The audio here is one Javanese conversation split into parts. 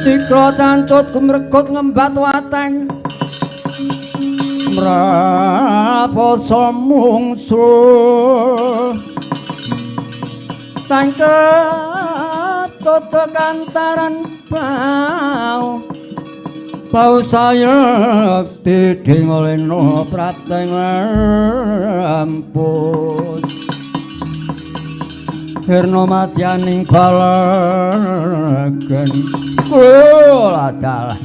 Sikra cancut kumregut ngembat wateng mrapasa mungsuh tangket toto kantaran bau bau sayekti dingoleno prateng ampun Hirno madyaning balagen kula dalah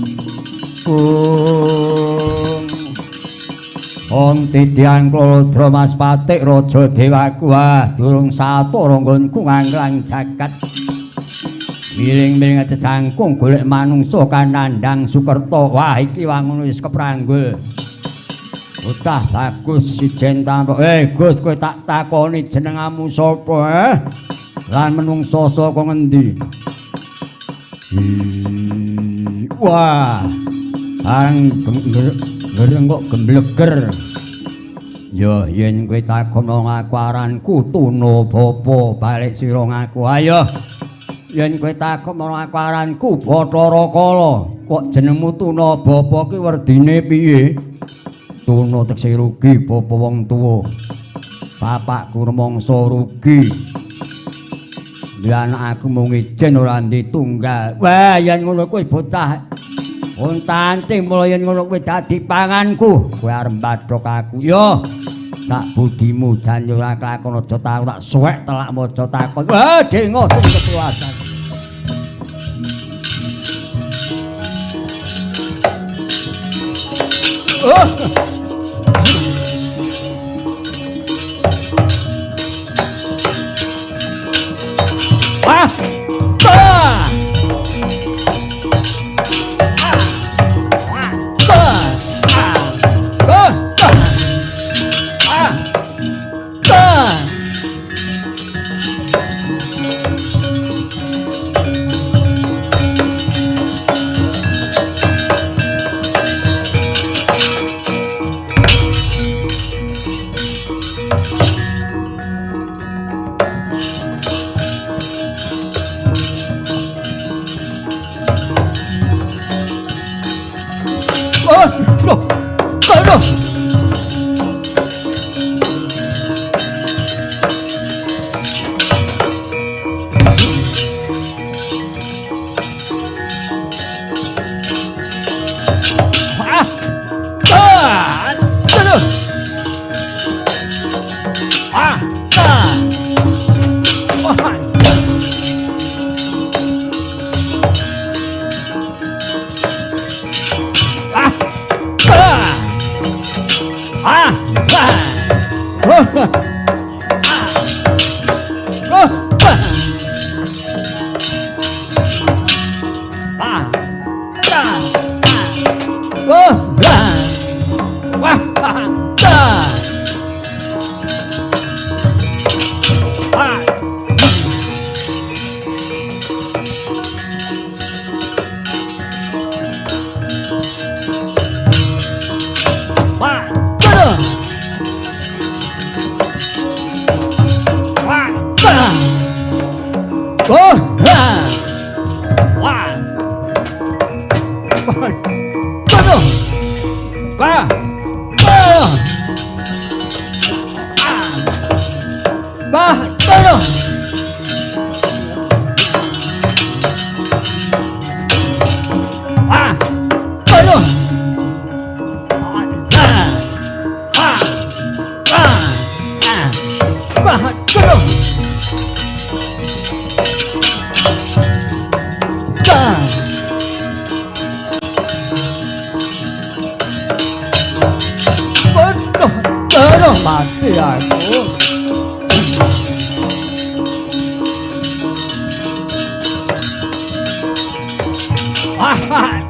Om titian klodra Mas Patik Raja Dewaku durung satora nggonku nganglang jagat miling-miling cecangkung golek manungsa kanandang Sukerta wah iki wangun wis kepranggul utah bagus sijen tampok Gus kowe tak takoni jenengmu sapa lan menungsa saka ngendi wah Gereng kok gembleger. Ya yen kowe takono ngaku aranku Tuna Bapa balik sira ngaku. Ayo. Yen kowe takono ngaku aranku Bathara Kala, kok jenengmu Tuna Bapa ki werdine piye? Tuna tekse rugi bapa wong tuwa. Bapakku rumangsa rugi. Lan aku mung ijen ora ditunggal. Wah, yen ngono kowe bocah Untanting mulai ngono kowe dadi panganku. Kowe arep bathok aku. Yo. Tak budimu jan yo ora kelakon aja tak suwek telak maca takon. Wah, dengo sing kepuasan. Oh. Ah. Ah. Mati aku. Ah, ah,